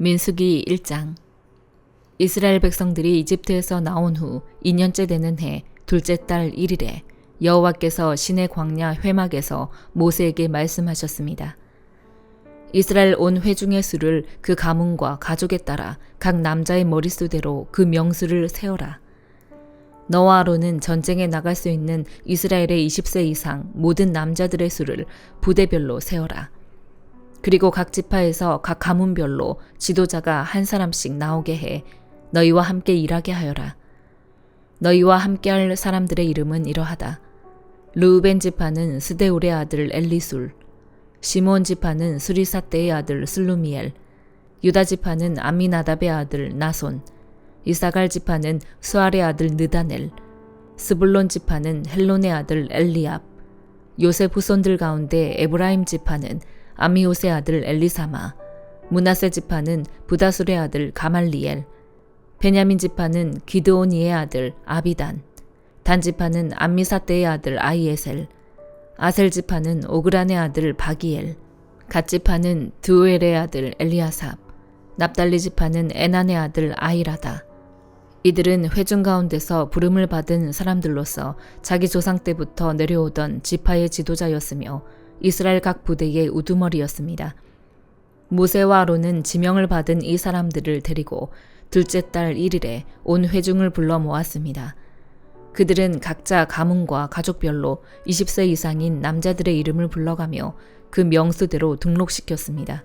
민수기 1장. 이스라엘 백성들이 이집트에서 나온 후 2년째 되는 해 둘째 달 1일에 여호와께서 시내 광야 회막에서 모세에게 말씀하셨습니다. 이스라엘 온 회중의 수를 그 가문과 가족에 따라 각 남자의 머릿수대로 그 명수를 세어라. 너와 아론은 전쟁에 나갈 수 있는 이스라엘의 20세 이상 모든 남자들의 수를 부대별로 세어라. 그리고 각 지파에서 각 가문별로 지도자가 한 사람씩 나오게 해 너희와 함께 일하게 하여라. 너희와 함께할 사람들의 이름은 이러하다. 르우벤 지파는 스데울의 아들 엘리술, 시므온 지파는 수리사떼의 아들 슬루미엘, 유다 지파는 암미나답의 아들 나손, 이사갈 지파는 수알의 아들 느다넬, 스불론 지파는 헬론의 아들 엘리압, 요셉 후손들 가운데 에브라임 지파는 아미옷의 아들 엘리사마, 므낫세 지파는 부다술의 아들 가말리엘, 베냐민 지파는 기드오니의 아들 아비단, 단 지파는 암미사떼의 아들 아이에셀, 아셀 지파는 오그란의 아들 바기엘, 갓 지파는 드우엘의 아들 엘리아삽, 납달리 지파는 에난의 아들 아이라다. 이들은 회중 가운데서 부름을 받은 사람들로서 자기 조상 때부터 내려오던 지파의 지도자였으며 이스라엘 각 부대의 우두머리였습니다. 모세와 아론은 지명을 받은 이 사람들을 데리고 둘째 달 1일에 온 회중을 불러 모았습니다. 그들은 각자 가문과 가족별로 20세 이상인 남자들의 이름을 불러가며 그 명수대로 등록시켰습니다.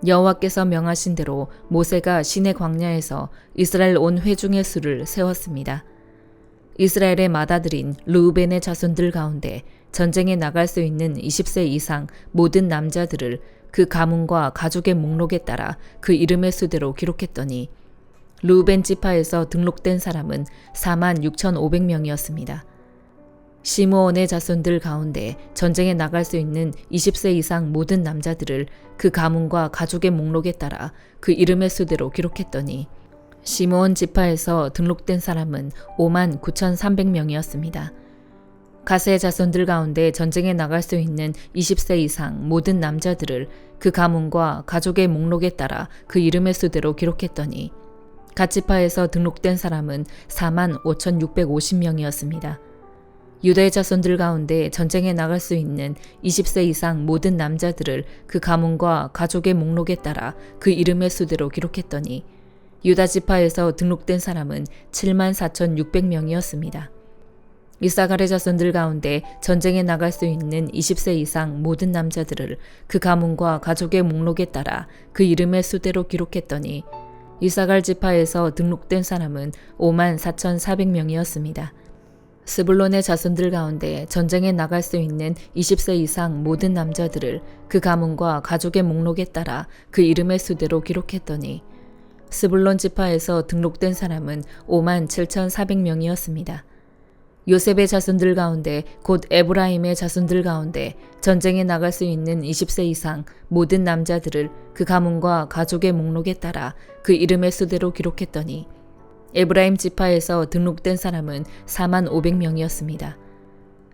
여호와께서 명하신 대로 모세가 시내 광야에서 이스라엘 온 회중의 수를 세웠습니다. 이스라엘의 맏아들인 르우벤의 자손들 가운데 전쟁에 나갈 수 있는 20세 이상 모든 남자들을 그 가문과 가족의 목록에 따라 그 이름의 수대로 기록했더니 르우벤 지파에서 등록된 사람은 46,500명이었습니다. 시므온의 자손들 가운데 전쟁에 나갈 수 있는 20세 이상 모든 남자들을 그 가문과 가족의 목록에 따라 그 이름의 수대로 기록했더니 시므온 지파에서 등록된 사람은 59,300명이었습니다. 갓의 자손들 가운데 전쟁에 나갈 수 있는 20세 이상 모든 남자들을 그 가문과 가족의 목록에 따라 그 이름의 수대로 기록했더니 갓 지파에서 등록된 사람은 45,650명이었습니다. 유다의 자손들 가운데 전쟁에 나갈 수 있는 20세 이상 모든 남자들을 그 가문과 가족의 목록에 따라 그 이름의 수대로 기록했더니 유다 지파에서 등록된 사람은 74,600명이었습니다. 이사갈의 자손들 가운데 전쟁에 나갈 수 있는 20세 이상 모든 남자들을 그 가문과 가족의 목록에 따라 그 이름의 수대로 기록했더니 이사갈 지파에서 등록된 사람은 54,400명이었습니다. 스불론의 자손들 가운데 전쟁에 나갈 수 있는 20세 이상 모든 남자들을 그 가문과 가족의 목록에 따라 그 이름의 수대로 기록했더니 스불론 지파에서 등록된 사람은 57,400명이었습니다. 요셉의 자손들 가운데 곧 에브라임의 자손들 가운데 전쟁에 나갈 수 있는 20세 이상 모든 남자들을 그 가문과 가족의 목록에 따라 그 이름의 수대로 기록했더니 에브라임 지파에서 등록된 사람은 45,000명이었습니다.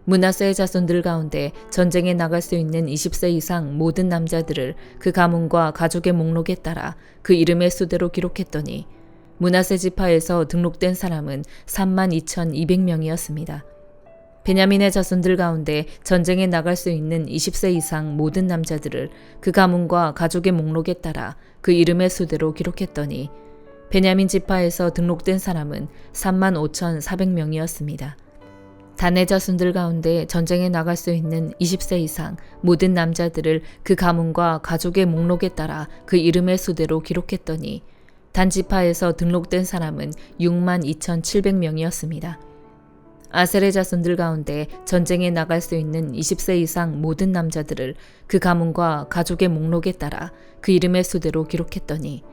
므낫세의 자손들 가운데 전쟁에 나갈 수 있는 20세 이상 모든 남자들을 그 가문과 가족의 목록에 따라 그 이름의 수대로 기록했더니 므낫세 지파에서 등록된 사람은 32,200명이었습니다. 베냐민의 자손들 가운데 전쟁에 나갈 수 있는 20세 이상 모든 남자들을 그 가문과 가족의 목록에 따라 그 이름의 수대로 기록했더니 베냐민 지파에서 등록된 사람은 35,400명이었습니다. 단의 자손들 가운데 전쟁에 나갈 수 있는 20세 이상 모든 남자들을 그 가문과 가족의 목록에 따라 그 이름의 수대로 기록했더니 단 지파에서 등록된 사람은 62,700명이었습니다. 아셀의 자손들 가운데 전쟁에 나갈 수 있는 20세 이상 모든 남자들을 그 가문과 가족의 목록에 따라 그 이름의 수대로 기록했더니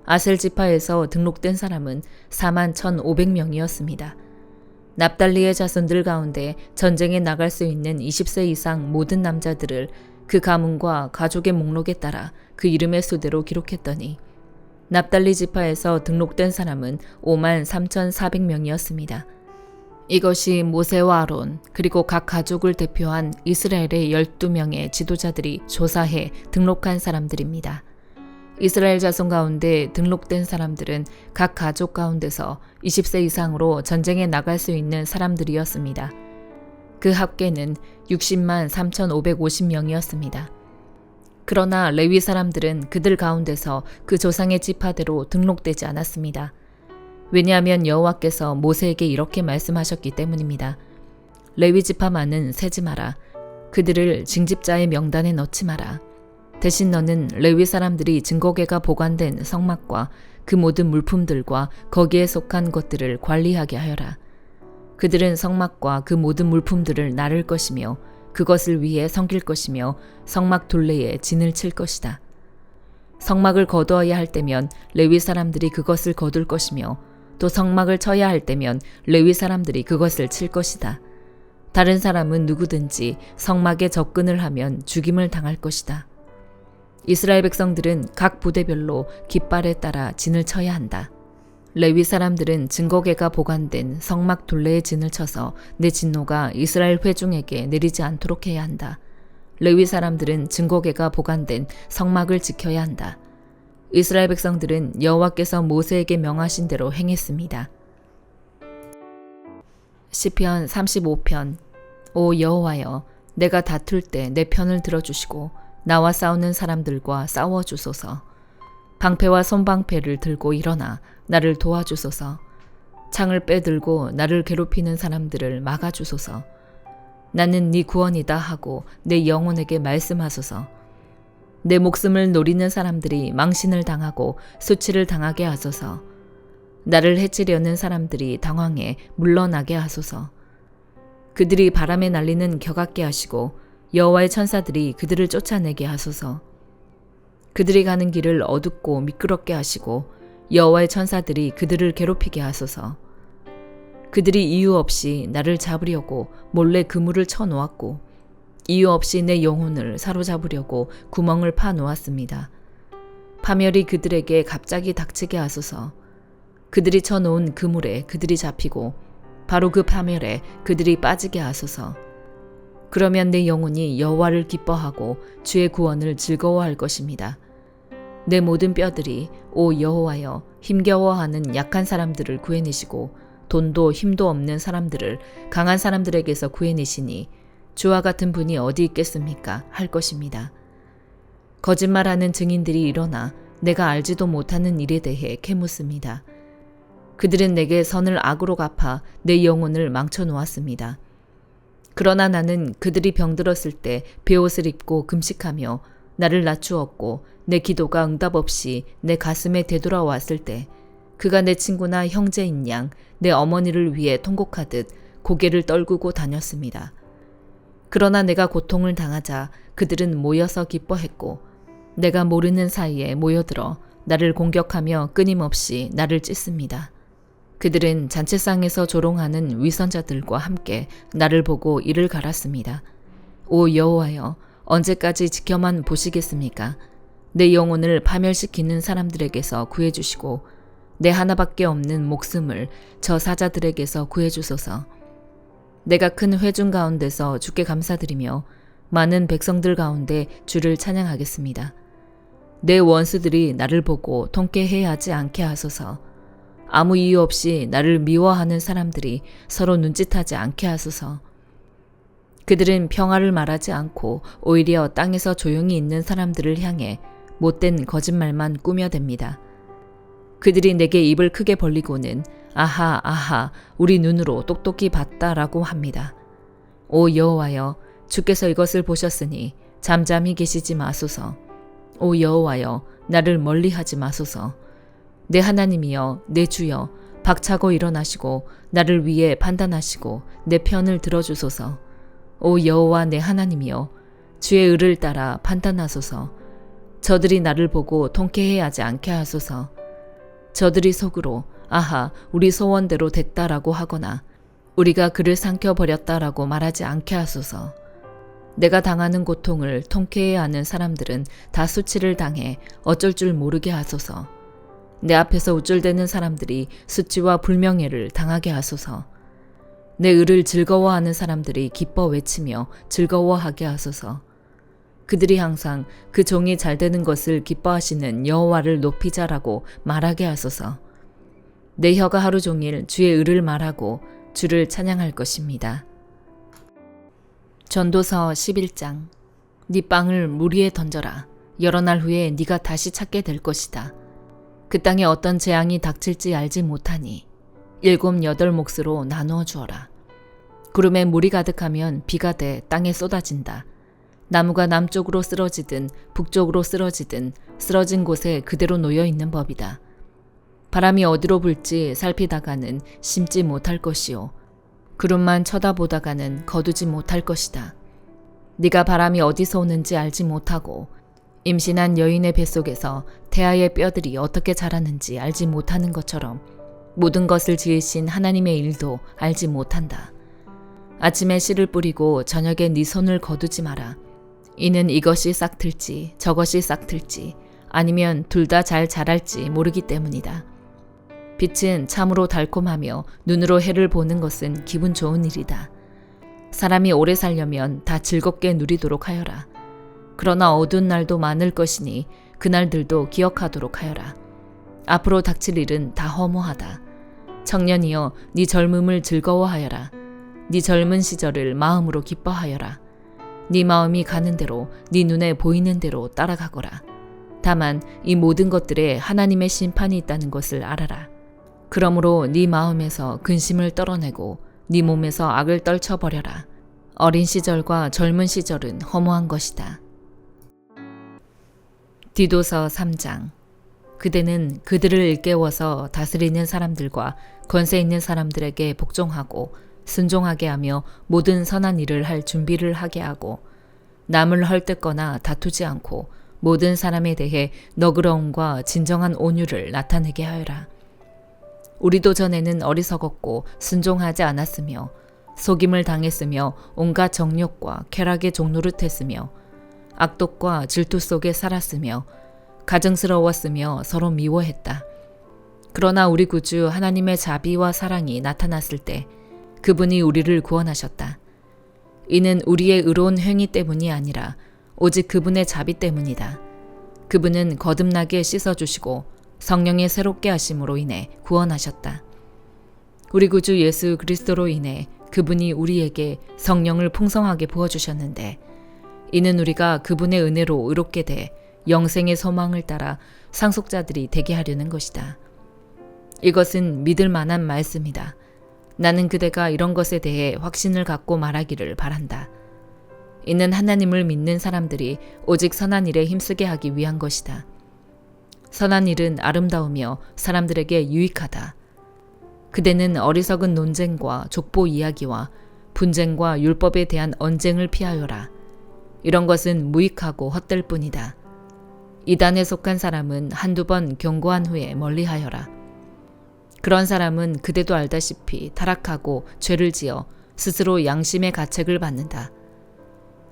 아셀 지파에서 등록된 사람은 41,500명이었습니다. 납달리의 자손들 가운데 전쟁에 나갈 수 있는 20세 이상 모든 남자들을 그 가문과 가족의 목록에 따라 그 이름의 수대로 기록했더니 납달리 지파에서 등록된 사람은 53,400명이었습니다. 이것이 모세와 아론 그리고 각 가족을 대표한 이스라엘의 12명의 지도자들이 조사해 등록한 사람들입니다. 이스라엘 자손 가운데 등록된 사람들은 각 가족 가운데서 20세 이상으로 전쟁에 나갈 수 있는 사람들이었습니다. 그 합계는 60만 3,550명이었습니다. 그러나 레위 사람들은 그들 가운데서 그 조상의 지파대로 등록되지 않았습니다. 왜냐하면 여호와께서 모세에게 이렇게 말씀하셨기 때문입니다. 레위 지파만은 세지 마라. 그들을 징집자의 명단에 넣지 마라. 대신 너는 레위 사람들이 증거궤가 보관된 성막과 그 모든 물품들과 거기에 속한 것들을 관리하게 하여라. 그들은 성막과 그 모든 물품들을 나를 것이며 그것을 위해 섬길 것이며 성막 둘레에 진을 칠 것이다. 성막을 거두어야 할 때면 레위 사람들이 그것을 거둘 것이며 또 성막을 쳐야 할 때면 레위 사람들이 그것을 칠 것이다. 다른 사람은 누구든지 성막에 접근을 하면 죽임을 당할 것이다. 이스라엘 백성들은 각 부대별로 깃발에 따라 진을 쳐야 한다. 레위 사람들은 증거궤가 보관된 성막 둘레에 진을 쳐서 내 진노가 이스라엘 회중에게 내리지 않도록 해야 한다. 레위 사람들은 증거궤가 보관된 성막을 지켜야 한다. 이스라엘 백성들은 여호와께서 모세에게 명하신 대로 행했습니다. 시편 35편. 오 여호와여, 내가 다툴 때 내 편을 들어주시고 나와 싸우는 사람들과 싸워주소서. 방패와 손방패를 들고 일어나 나를 도와주소서. 창을 빼들고 나를 괴롭히는 사람들을 막아주소서. 나는 네 구원이다 하고 내 영혼에게 말씀하소서. 내 목숨을 노리는 사람들이 망신을 당하고 수치를 당하게 하소서. 나를 해치려는 사람들이 당황해 물러나게 하소서. 그들이 바람에 날리는 겨 같게 하시고 여호와의 천사들이 그들을 쫓아내게 하소서. 그들이 가는 길을 어둡고 미끄럽게 하시고 여호와의 천사들이 그들을 괴롭히게 하소서. 그들이 이유 없이 나를 잡으려고 몰래 그물을 쳐놓았고 이유 없이 내 영혼을 사로잡으려고 구멍을 파 놓았습니다. 파멸이 그들에게 갑자기 닥치게 하소서. 그들이 쳐놓은 그물에 그들이 잡히고 바로 그 파멸에 그들이 빠지게 하소서. 그러면 내 영혼이 여호와를 기뻐하고 주의 구원을 즐거워할 것입니다. 내 모든 뼈들이 오 여호와여 힘겨워하는 약한 사람들을 구해내시고 돈도 힘도 없는 사람들을 강한 사람들에게서 구해내시니 주와 같은 분이 어디 있겠습니까? 할 것입니다. 거짓말하는 증인들이 일어나 내가 알지도 못하는 일에 대해 캐묻습니다. 그들은 내게 선을 악으로 갚아 내 영혼을 망쳐놓았습니다. 그러나 나는 그들이 병들었을 때 베옷을 입고 금식하며 나를 낮추었고 내 기도가 응답 없이 내 가슴에 되돌아왔을 때 그가 내 친구나 형제인 양 내 어머니를 위해 통곡하듯 고개를 떨구고 다녔습니다. 그러나 내가 고통을 당하자 그들은 모여서 기뻐했고 내가 모르는 사이에 모여들어 나를 공격하며 끊임없이 나를 찢습니다. 그들은 잔치상에서 조롱하는 위선자들과 함께 나를 보고 이를 갈았습니다. 오 여호와여, 언제까지 지켜만 보시겠습니까? 내 영혼을 파멸시키는 사람들에게서 구해주시고 내 하나밖에 없는 목숨을 저 사자들에게서 구해주소서. 내가 큰 회중 가운데서 주께 감사드리며 많은 백성들 가운데 주를 찬양하겠습니다. 내 원수들이 나를 보고 통쾌해하지 않게 하소서. 아무 이유 없이 나를 미워하는 사람들이 서로 눈짓하지 않게 하소서. 그들은 평화를 말하지 않고 오히려 땅에서 조용히 있는 사람들을 향해 못된 거짓말만 꾸며댑니다. 그들이 내게 입을 크게 벌리고는 아하 아하 우리 눈으로 똑똑히 봤다라고 합니다. 오 여호와여, 주께서 이것을 보셨으니 잠잠히 계시지 마소서. 오 여호와여, 나를 멀리하지 마소서. 내 하나님이여, 내 주여, 박차고 일어나시고 나를 위해 판단하시고 내 편을 들어주소서. 오 여호와 내 하나님이여, 주의 의를 따라 판단하소서. 저들이 나를 보고 통쾌해하지 않게 하소서. 저들이 속으로 아하 우리 소원대로 됐다라고 하거나 우리가 그를 삼켜버렸다라고 말하지 않게 하소서. 내가 당하는 고통을 통쾌해하는 사람들은 다 수치를 당해 어쩔 줄 모르게 하소서. 내 앞에서 우쭐대는 사람들이 수치와 불명예를 당하게 하소서. 내 의를 즐거워하는 사람들이 기뻐 외치며 즐거워하게 하소서. 그들이 항상 그 종이 잘 되는 것을 기뻐하시는 여호와를 높이자라고 말하게 하소서. 내 혀가 하루 종일 주의 의를 말하고 주를 찬양할 것입니다. 전도서 11장. 네 빵을 물 위에 던져라. 여러 날 후에 네가 다시 찾게 될 것이다. 그 땅에 어떤 재앙이 닥칠지 알지 못하니 7, 8 몫으로 나누어 주어라. 구름에 물이 가득하면 비가 돼 땅에 쏟아진다. 나무가 남쪽으로 쓰러지든 북쪽으로 쓰러지든 쓰러진 곳에 그대로 놓여 있는 법이다. 바람이 어디로 불지 살피다가는 심지 못할 것이요 구름만 쳐다보다가는 거두지 못할 것이다. 네가 바람이 어디서 오는지 알지 못하고 임신한 여인의 뱃속에서 태아의 뼈들이 어떻게 자라는지 알지 못하는 것처럼 모든 것을 지으신 하나님의 일도 알지 못한다. 아침에 씨를 뿌리고 저녁에 네 손을 거두지 마라. 이는 이것이 싹틀지 저것이 싹틀지 아니면 둘 다 잘 자랄지 모르기 때문이다. 빛은 참으로 달콤하며 눈으로 해를 보는 것은 기분 좋은 일이다. 사람이 오래 살려면 다 즐겁게 누리도록 하여라. 그러나 어두운 날도 많을 것이니 그날들도 기억하도록 하여라. 앞으로 닥칠 일은 다 허무하다. 청년이여 네 젊음을 즐거워하여라. 네 젊은 시절을 마음으로 기뻐하여라. 네 마음이 가는 대로 네 눈에 보이는 대로 따라가거라. 다만 이 모든 것들에 하나님의 심판이 있다는 것을 알아라. 그러므로 네 마음에서 근심을 떨어내고 네 몸에서 악을 떨쳐버려라. 어린 시절과 젊은 시절은 허무한 것이다. 디도서 3장. 그대는 그들을 일깨워서 다스리는 사람들과 권세 있는 사람들에게 복종하고 순종하게 하며 모든 선한 일을 할 준비를 하게 하고 남을 헐뜯거나 다투지 않고 모든 사람에 대해 너그러움과 진정한 온유를 나타내게 하여라. 우리도 전에는 어리석었고 순종하지 않았으며 속임을 당했으며 온갖 정욕과 쾌락에 종노릇했으며 악독과 질투 속에 살았으며 가증스러웠으며 서로 미워했다. 그러나 우리 구주 하나님의 자비와 사랑이 나타났을 때 그분이 우리를 구원하셨다. 이는 우리의 의로운 행위 때문이 아니라 오직 그분의 자비 때문이다. 그분은 거듭나게 씻어주시고 성령의 새롭게 하심으로 인해 구원하셨다. 우리 구주 예수 그리스도로 인해 그분이 우리에게 성령을 풍성하게 부어주셨는데 이는 우리가 그분의 은혜로 의롭게 돼 영생의 소망을 따라 상속자들이 되게 하려는 것이다. 이것은 믿을 만한 말씀이다. 나는 그대가 이런 것에 대해 확신을 갖고 말하기를 바란다. 이는 하나님을 믿는 사람들이 오직 선한 일에 힘쓰게 하기 위한 것이다. 선한 일은 아름다우며 사람들에게 유익하다. 그대는 어리석은 논쟁과 족보 이야기와 분쟁과 율법에 대한 언쟁을 피하여라. 이런 것은 무익하고 헛될 뿐이다. 이단에 속한 사람은 한두 번 경고한 후에 멀리하여라. 그런 사람은 그대도 알다시피 타락하고 죄를 지어 스스로 양심의 가책을 받는다.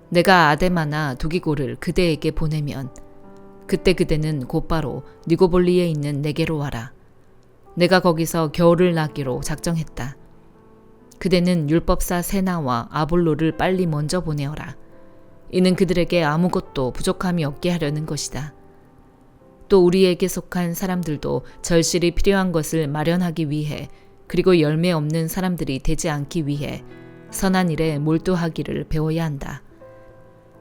내가 아데마나 두기고를 그대에게 보내면 그때 그대는 곧바로 니고볼리에 있는 내게로 와라. 내가 거기서 겨울을 나기로 작정했다. 그대는 율법사 세나와 아볼로를 빨리 먼저 보내어라. 이는 그들에게 아무것도 부족함이 없게 하려는 것이다. 또 우리에게 속한 사람들도 절실히 필요한 것을 마련하기 위해 그리고 열매 없는 사람들이 되지 않기 위해 선한 일에 몰두하기를 배워야 한다.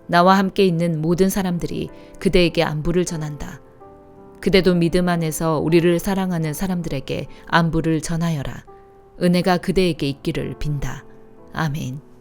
나와 함께 있는 모든 사람들이 그대에게 안부를 전한다. 그대도 믿음 안에서 우리를 사랑하는 사람들에게 안부를 전하여라. 은혜가 그대에게 있기를 빈다. 아멘.